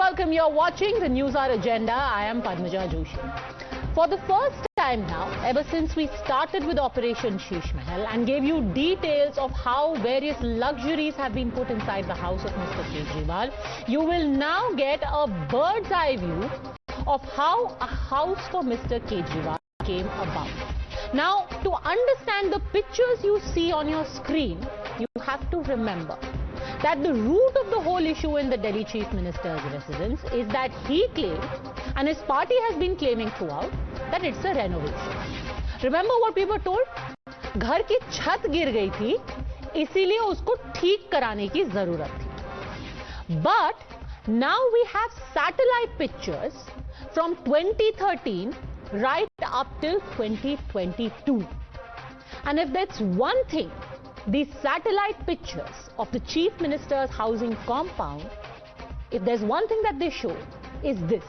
welcome. You're watching the NewsHour Agenda. I am Padmaja Joshi. For the first time now, ever since we started with Operation Sheesh Mahal and gave you details of how various luxuries have been put inside the house of Mr. Kejriwal, you will now get a bird's eye view of how a house for Mr. Kejriwal came about. Now, to understand the pictures you see on your screen, you have to remember that the root of the whole issue in the Delhi Chief Minister's residence is that he claimed, and his party has been claiming throughout, that it's a renovation. Remember what we were told? घर की छत गिर गई थी, इसीलिए उसको ठीक कराने की जरूरत थी. But now we have satellite pictures from 2013 right up till 2022. And if that's one thing, these satellite pictures of the Chief Minister's housing compound, if there's one thing that they show, is this.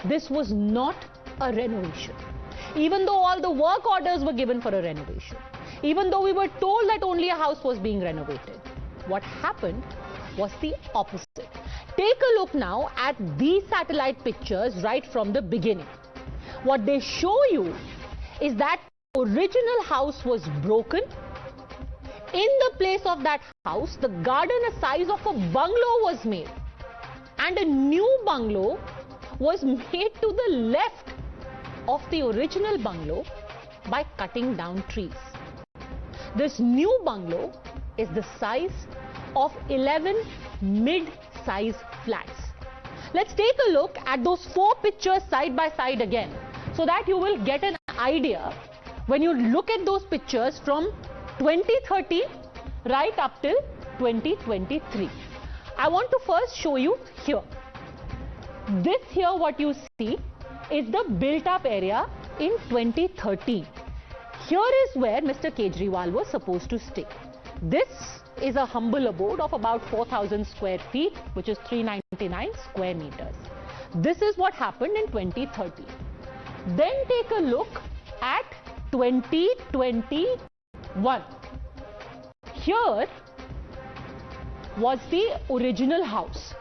This was not a renovation. Even though all the work orders were given for a renovation, even though we were told that only a house was being renovated, what happened was the opposite. Take a look now at these satellite pictures right from the beginning. What they show you is that the original house was broken. In the place of that house, the garden the size of a bungalow was made, and a new bungalow was made to the left of the original bungalow by cutting down trees. This new bungalow is the size of 11 mid-size flats. Let's take a look at those four pictures side by side again, so that you will get an idea when you look at those pictures from 2013 right up till 2023. I want to first show you here. This here, what you see, is the built-up area in 2013. Here is where Mr. Kejriwal was supposed to stay. This is a humble abode of about 4,000 square feet, which is 399 square meters. This is what happened in 2013. Then take a look at 2021. Here was the original house.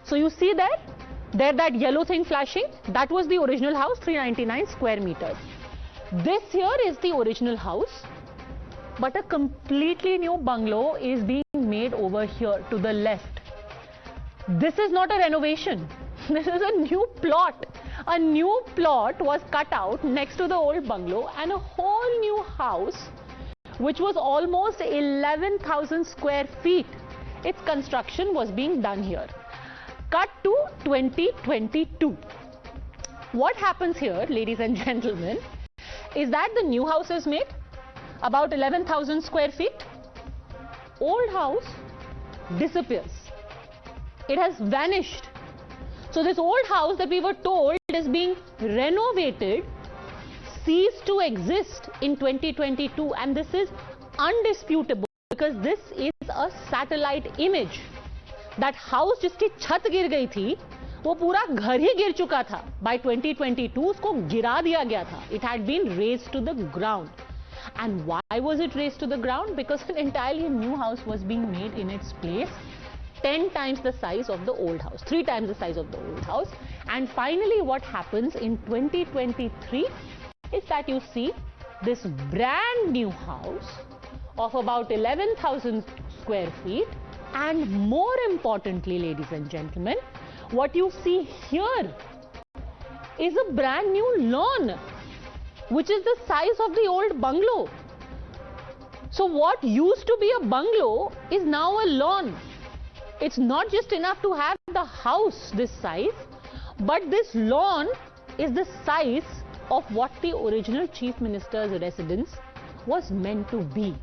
So you see there that yellow thing flashing, that was the original house, 399 square meters. This here is the original house, but a completely new bungalow is being made over here to the left. This is not a renovation. This is a new plot. A new plot was cut out next to the old bungalow, and a whole new house, which was almost 11,000 square feet, its construction was being done here. Cut to 2022. What happens here, ladies and gentlemen, is that the new house is made about 11,000 square feet. Old house disappears. It has vanished. So this old house that we were told is being renovated ceased to exist in 2022, and this is undisputable because this is a satellite image. That house जिसकी छत गिर गई थी, वो पूरा घर ही गिर चुका था. By 2022 उसको गिरा दिया गया था. It had been razed to the ground. And why was it razed to the ground? Because an entirely new house was being made in its place, 10 times the size of the old house, 3 times the size of the old house. And finally what happens in 2023 is that you see this brand new house of about 11,000 square feet, and more importantly, ladies and gentlemen, what you see here is a brand new lawn, which is the size of the old bungalow. So what used to be a bungalow is now a lawn. It's not just enough to have the house this size, but this lawn is the size of what the original Chief Minister's residence was meant to be.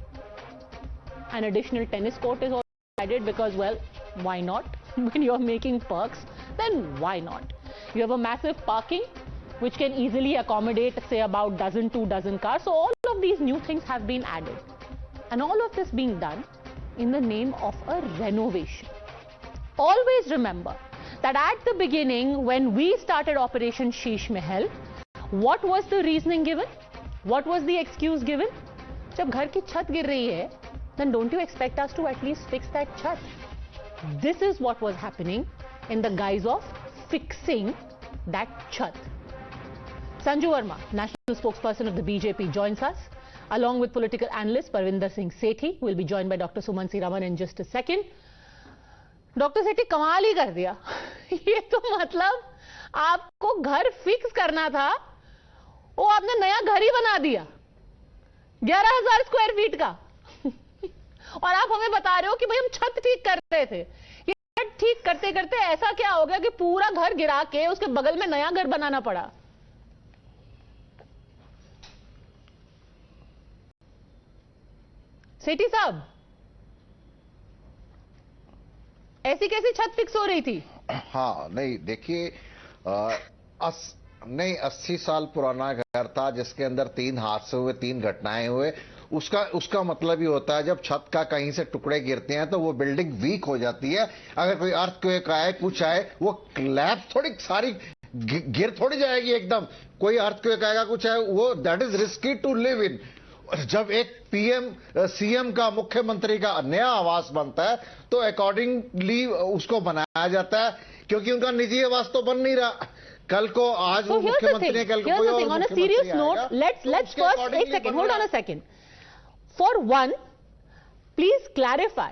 An additional tennis court is also added because, well, why not? When you're making perks, then why not? You have a massive parking which can easily accommodate, say, about 2 dozen cars. So all of these new things have been added. And all of this being done in the name of a renovation. Always remember that at the beginning, when we started Operation Sheesh Mahal, what was the reasoning given? What was the excuse given? जब घर की छत गिर रही है, then don't you expect us to at least fix that chhat? This is what was happening in the guise of fixing that chhat. Sanju Verma, national spokesperson of the BJP, joins us, along with political analyst Parvinder Singh Sethi, who will be joined by Dr. Suman Siraman in just a second. Dr. Sethi, कमाल ही कर दिया. ये तो मतलब आपको घर fix करना था, वो आपने नया घर ही बना दिया 11,000 स्क्वायर फीट का. और आप हमें बता रहे हो कि भाई हम छत ठीक कर रहे थे. ये छत ठीक करते करते ऐसा क्या हो गया कि पूरा घर गिरा के उसके बगल में नया घर बनाना पड़ा. सेठी साहब, ऐसी कैसी छत फिक्स हो रही थी? हाँ, नहीं देखिए, नहीं 80 साल पुराना घर था जिसके अंदर 3 हादसे हुए, 3 घटनाएं हुए. उसका मतलब ही होता है जब छत का कहीं से टुकड़े गिरते हैं तो वो बिल्डिंग वीक हो जाती है. अगर कोई अर्थक्वेक आए, कुछ आए, वो क्लैप्स थोड़ी सारी गिर थोड़ी जाएगी एकदम. कोई अर्थक्वेक आएगा, कुछ आए, वो that is risky to live in. जब एक सीएम का, मुख्यमंत्री का नया आवास बनता है तो अकॉर्डिंगली उसको बनाया जाता है, क्योंकि उनका निजी आवास तो बन नहीं रहा. कल को आज वो मुख्यमंत्री है, कल को कोई और मुख्यमंत्री आएगा. Let's first, एक second, hold on a second. For one, please clarify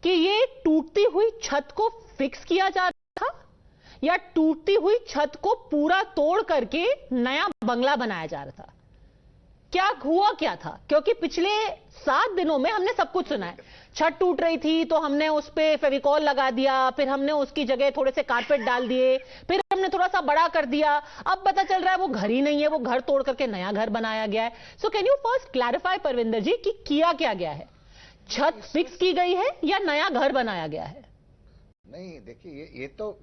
कि ये टूटती हुई छत को फिक्स किया जा रहा था या टूटती हुई छत को पूरा तोड़ करके नया बंगला बनाया जा रहा था. क्या हुआ क्या था? क्योंकि पिछले 7 दिनों में हमने सब कुछ सुना है. छत टूट रही थी तो हमने उस पे फेविकॉल लगा दिया, फिर हमने उसकी जगह थोड़े से कारपेट डाल दिए, फिर हमने थोड़ा सा बड़ा कर दिया. अब पता चल रहा है वो घर ही नहीं है, वो घर तोड़ करके नया घर बनाया गया है. So can you first clarify Parvinder ji कि किया क्या गया है? छत फिक्स की गई है या नया घर बनाया गया है? नहीं देखिए, ये तो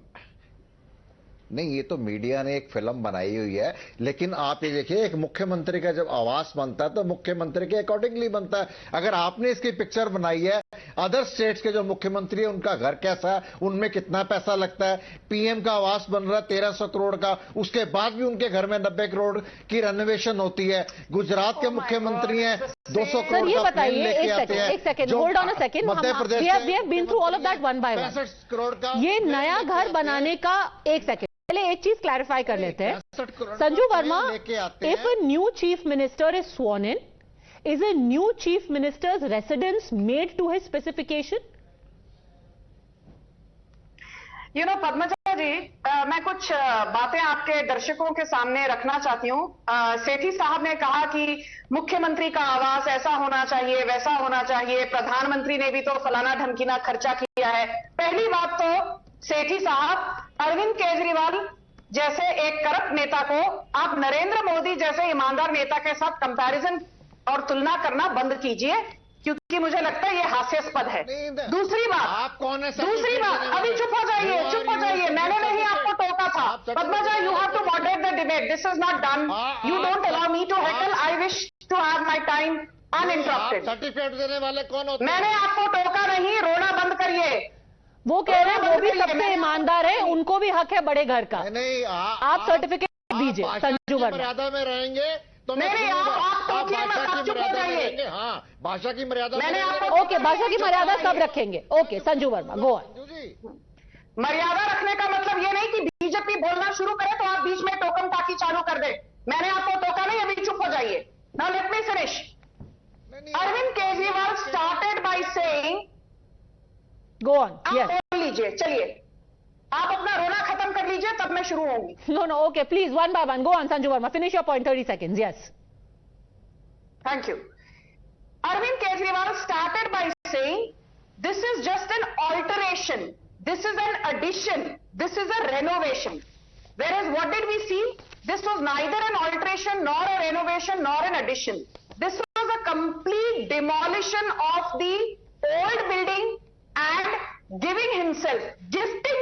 नहीं, ये तो मीडिया ने एक फिल्म बनाई हुई है. लेकिन आप ये देखिए, एक मुख्यमंत्री का जब आवास बनता है तो मुख्यमंत्री के अकॉर्डिंगली बनता है. अगर आपने इसकी पिक्चर बनाई है, अदर स्टेट्स के जो मुख्यमंत्री है उनका घर कैसा है, उनमें कितना पैसा लगता है. पीएम का आवास बन रहा है 1300 करोड़ का, उसके बाद भी उनके घर में 90 करोड़ की रेनोवेशन होती है. गुजरात के मुख्यमंत्री हैं, 200 करोड़ का प्लेन लेके आते हैं. एक second, hold on a second. Madhya Pradesh we have been through all of that one by one. 65 crore का ये नया घर बनाने का, एक सेकंड पहले एक चीज क्लैरिफाई कर लेते हैं. Sanju Verma, if a new chief minister is sworn in, is a new chief minister's residence made to his specification? Padmaja ji, मैं कुछ बातें आपके दर्शकों के सामने रखना चाहती हूँ. सेठी साहब ने कहा कि मुख्यमंत्री का आवास ऐसा होना चाहिए, वैसा होना चाहिए, प्रधानमंत्री ने भी तो फलाना ढमकीना खर्चा किया है. पहली बात तो सेठी साहब, अरविंद केजरीवाल जैसे एक करप्ट नेता को आप नरेंद्र मोदी जैसे ईमानदार नेता के साथ कंपैरिजन और तुलना करना बंद कीजिए, क्योंकि मुझे लगता है ये हास्यास्पद है. दूसरी बात, आप कौन है? दूसरी बात, अभी चुप हो जाइए, चुप हो जाइए. मैंने नहीं आपको टोका था. Padmaja, you have to moderate the debate. This is not done. You don't allow me to heckle. I wish to have my time uninterrupted. Certificate देने वाले कौन होते हैं? मैंने आपको टोका नहीं. रोना बंद करिए. वो कह रहे हैं वो भी सबसे ईमानदार है, उनको भी हक है बड़े घर का. नहीं, आप सर्टिफिकेट दीजिए संजू वर्मा. मर्यादा में रहेंगे तो नहीं, आप चुप हो जाइए. हाँ, भाषा की मर्यादा. मैंने आपको, ओके, भाषा की मर्यादा सब रखेंगे. Okay Sanju Verma, go on. मर्यादा रखने का मतलब ये नहीं कि बीजेपी बोलना शुरू करे तो आप बीच में टोकन टाकी चालू कर दे. मैंने आपको टोका नहीं, अभी चुप हो जाइए. Now let me finish. Arvind Kejriwal started by saying, go on. आप बोल लीजिए. चलिए, आप अपना रोना खत्म कर लीजिए, तब मैं शुरू होंगी. No, okay, please, one by one. Go on, Sanju Verma. Finish your point, 30 seconds. Yes. Thank you. Arvind Kejriwal started by saying, this is just an alteration. This is an addition. This is a renovation. Whereas what did we see? This was neither an alteration, nor a renovation, nor an addition. This was a complete demolition of the old building and gifting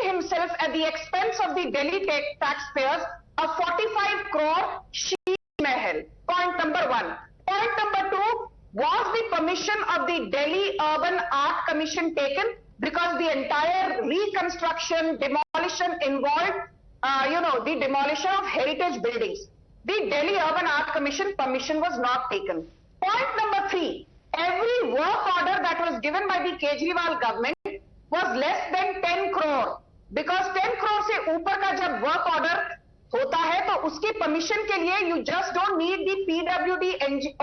himself at the expense of the Delhi taxpayers a 45 crore Sheesh Mahal. Point number 1. Point number 2, was the permission of the Delhi Urban Art Commission taken? Because the entire reconstruction, demolition involved, the demolition of heritage buildings. The Delhi Urban Art Commission permission was not taken. Point number 3, every work order that was given by the Kejriwal government was less than 10 crore. Because 10 crore से ऊपर का जब work order होता है तो उसकी permission के लिए you just don't need the PWD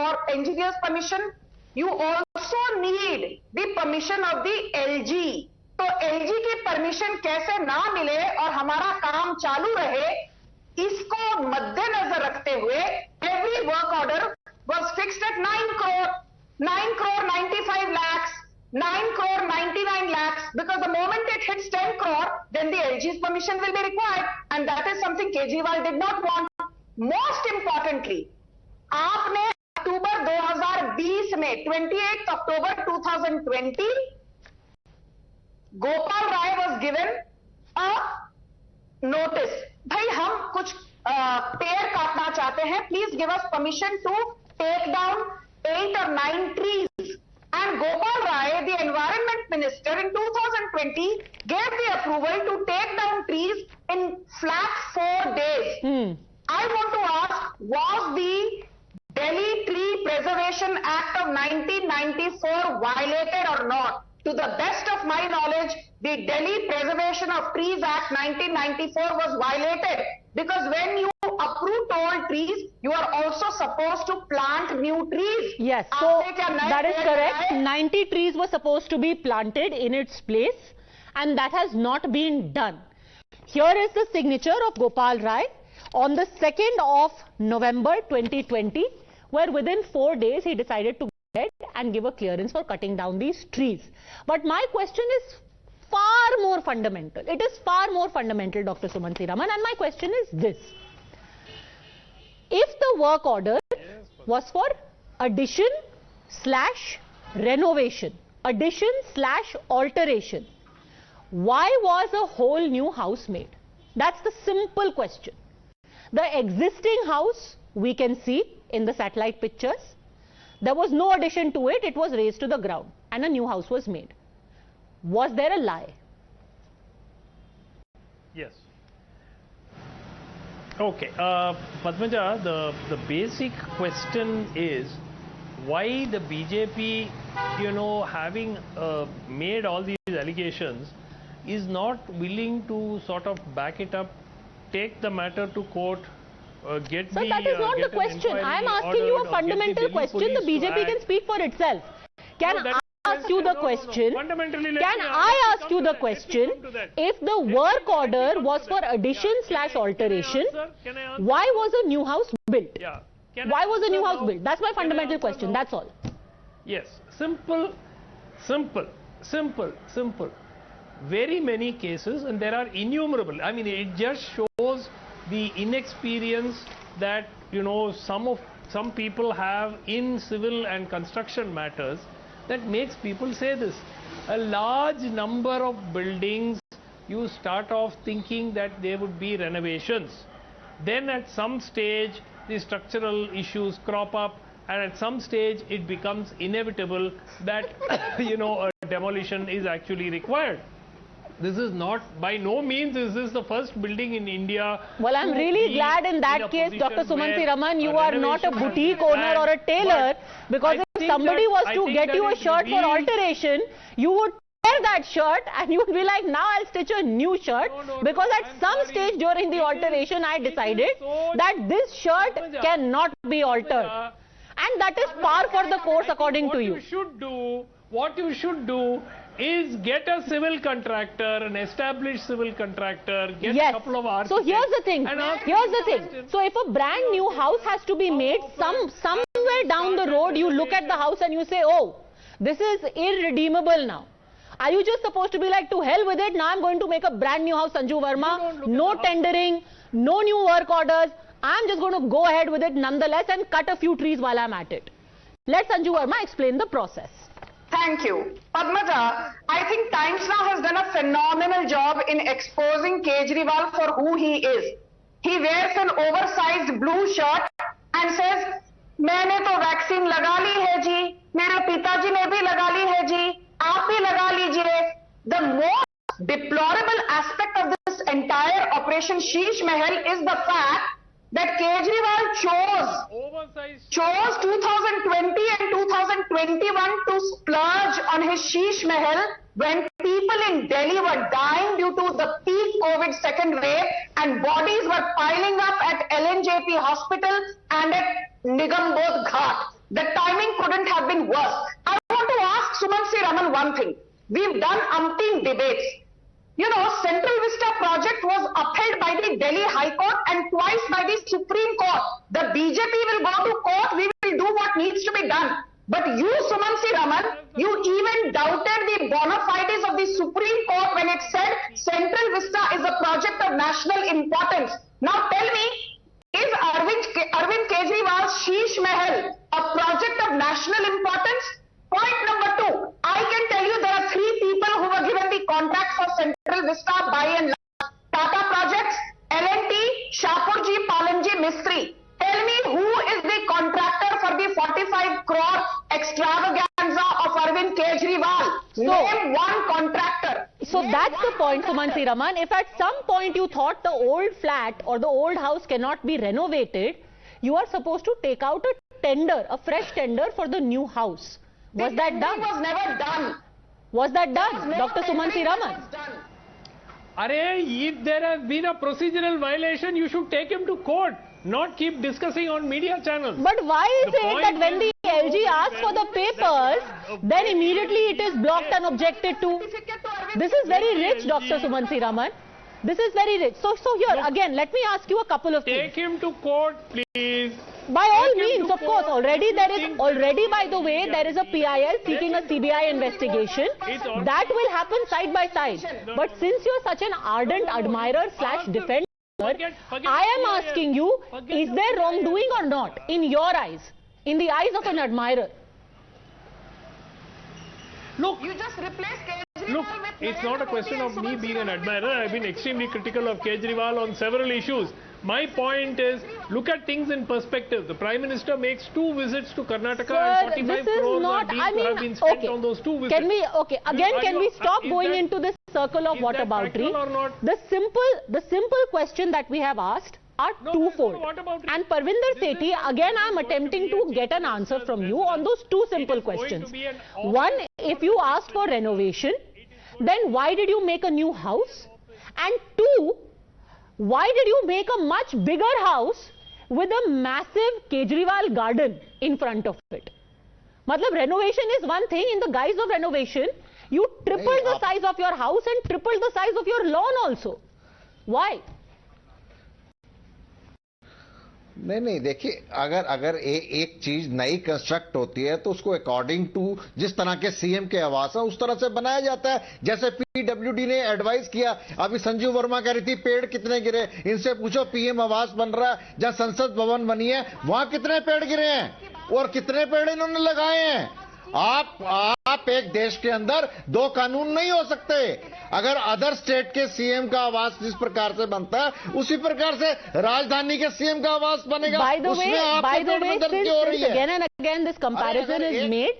और engineers permission, you also need the permission of the LG. तो एलजी की परमिशन कैसे ना मिले और हमारा काम चालू रहे, इसको मद्देनजर रखते हुए every work order was fixed at 9 crore, 9 crore 95 lakhs, 9 crore 99 lakhs, because the moment it hits 10 crore, then the LG's permission will be required, and that is something Kejriwal did not want. Most importantly, आपने अक्टूबर 2020 में 28 October 2020, Gopal Rai was given a notice. भाई हम कुछ पेड़ काटना चाहते हैं, please give us permission to take down 8 or 9 trees. And Gopal Rai, the environment minister in 2020, gave the approval to take down trees in flat 4 days. I want to ask, was the Delhi Tree Preservation Act of 1994 violated or not? To the best of my knowledge, the Delhi Preservation of Trees Act 1994 was violated, because when you uproot all trees, you are also supposed to plant new trees. Yes, so that is correct. 90 trees were supposed to be planted in its place, and that has not been done. Here is the signature of Gopal Rai on the 2nd of November 2020, where within 4 days he decided to go ahead and give a clearance for cutting down these trees. But my question is far more fundamental. It is far more fundamental, Dr. Sumanthi Raman, and my question is this. If the work order was for addition slash renovation, addition slash alteration, why was a whole new house made? That's the simple question. The existing house we can see in the satellite pictures. There was no addition to it, it was raised to the ground and a new house was made. Was there a lie? Yes. Okay, Padmaja, the basic question is why the BJP, having made all these allegations, is not willing to sort of back it up, take the matter to court, get Sir, the... that is not the question. I am asking you a fundamental question. The BJP can speak for itself. Can I ask you the question? Can I ask you the question? If the work order was for addition slash alteration, why was a new house built? Yeah. Why was a new house built? That's my fundamental question. That's all. Yes. Simple. Very many cases, and there are innumerable. I mean, it just shows the inexperience that some people have in civil and construction matters, that makes people say this. A large number of buildings, you start off thinking that there would be renovations. Then at some stage, the structural issues crop up, and at some stage, it becomes inevitable that, a demolition is actually required. This is not, by no means is this the first building in India. Well, I'm really glad in that case, Dr. Sumanthi Raman, you are not a boutique owner or a tailor, because if somebody was to get you a shirt for alteration, you would tear that shirt and you would be like, now I'll stitch a new shirt, because at some stage during the alteration I decided that this shirt cannot be altered. And that is par for the course according to you. What you should do is get a civil contractor, an established civil contractor, get a couple of architects. So here's the thing. So if a brand new house has to be made, somewhere down the road you look at the house and you say, oh, this is irredeemable now. Are you just supposed to be like, to hell with it, now I'm going to make a brand new house, Sanju Verma, no tendering, no new work orders, I'm just going to go ahead with it nonetheless and cut a few trees while I'm at it. Let Sanju Verma explain the process. Thank you. Padmaja, I think Times Now has done a phenomenal job in exposing Kejriwal for who he is. He wears an oversized blue shirt and says, मैंने तो vaccine लगा ली है जी, मेरे पिताजी ने भी लगा ली है जी, आप भी लगा लीजिए. The most deplorable aspect of this entire Operation Sheesh Mahal is the fact that Kejriwal chose 2020 and 2021 to splurge on his Sheesh Mahal when people in Delhi were dying due to the peak COVID second wave and bodies were piling up at LNJP hospital and at Nigambodh Ghat. The timing couldn't have been worse. I want to ask Suman C. Raman one thing. We've done umpteen debates. You know, Central Vista project was upheld by the Delhi High Court and twice by the Supreme Court. The BJP will go to court, we will do what needs to be done. But you, Suman C. Raman, you even doubted the bona fides of the Supreme Court when it said Central Vista is a project of national importance. Now tell me, is Arvind Kejriwal's Sheesh Mahal a project of national importance? Point number 2, I can tell you there are 3 people who were given the contract for Central Vista by and large. Tata Projects, L&T, Shapurji, Palamji, Mistry. Tell me who is the contractor for the 45 crore extravaganza of Arvind Kejriwal? Name one contractor. So that's the point, Suman C. Raman. If at some point you thought the old flat or the old house cannot be renovated, you are supposed to take out a tender, a fresh tender for the new house. Was that done? It was never done. Was that done, Dr. Suman C. Raman? If there has been a procedural violation, you should take him to court, not keep discussing on media channels. But why is it that when the LG asks for the papers, then immediately it is blocked and objected to? This is very rich, Dr. Suman C. Raman. This is very rich. So here, again, let me ask you a couple of things. Take him to court, please. By all means, of course. Already, by the way, there is a PIL seeking a CBI investigation. That will happen side by side. But since you're such an ardent admirer / defender, I am asking you, is there wrongdoing or not in your eyes, in the eyes of an admirer? Look, you just replaced Kejriwal. Look, it's not a question of me being an admirer. I've been extremely critical of Kejriwal on several issues. My point is, look at things in perspective. The Prime Minister makes 2 visits to Karnataka and 45 crores have been spent on those 2 visits. Can we stop going into this circle of whataboutery? The simple question that we have asked are twofold. And Parvinder Sethi, again I am attempting to get an answer from you on those 2 simple questions. One, if you asked for renovation, then why did you make a new house? And 2, why did you make a much bigger house with a massive Kejriwal garden in front of it? Matlab, renovation is one thing. In the guise of renovation, you tripled the size of your house and tripled the size of your lawn also. Why? नहीं देखिए, अगर एक चीज नई construct होती है तो उसको अकॉर्डिंग टू जिस तरह के सीएम के आवास है उस तरह से बनाया जाता है. जैसे पीडब्ल्यूडी ने एडवाइस किया, अभी संजीव वर्मा कह रही थी पेड़ कितने गिरे, इनसे पूछो पीएम आवास बन रहा है, जहां संसद भवन बनी है वहां कितने पेड़ गिरे हैं और कितने पेड़ इन्होंने लगाए हैं. आप एक देश के अंदर 2 कानून नहीं हो सकते. अगर अदर स्टेट के सीएम का आवास जिस प्रकार से बनता है उसी प्रकार से राजधानी के सीएम का आवास बनेगा. उसमें आपको मदद क्यों हो रही है? Again and again this comparison is made.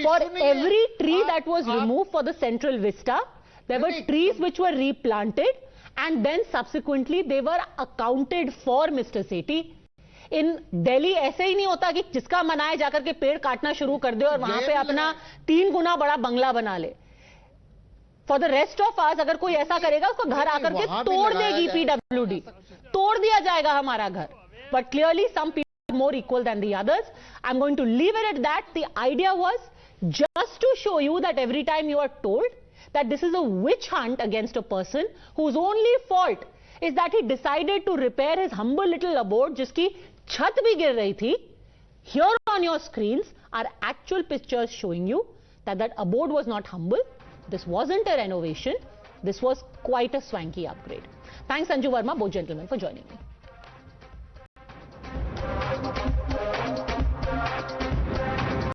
For every tree that was removed for the Central Vista, there were trees which were replanted and then subsequently they were accounted for, Mr. Sethi. इन दिल्ली ऐसे ही नहीं होता कि जिसका मन आए जाकर के पेड़ काटना शुरू कर दे और वहां पे अपना 3 गुना बड़ा बंगला बना ले. For the rest of us, अगर कोई ऐसा करेगा उसको घर आकर के तोड़ देगी पीडब्ल्यूडी, तोड़ दिया जाएगा हमारा घर. But clearly some people more equal than the others. I am going to leave it at that. The idea was just to show you that every time you are told that this is a witch hunt against a person whose only fault is that he decided to repair his humble little abode जिसकी छत भी गिर रही थी. Here on your screens are actual pictures showing you that that abode was not humble. This wasn't a renovation. This was quite a swanky upgrade. Thanks Sanju Verma, both gentlemen, for joining me.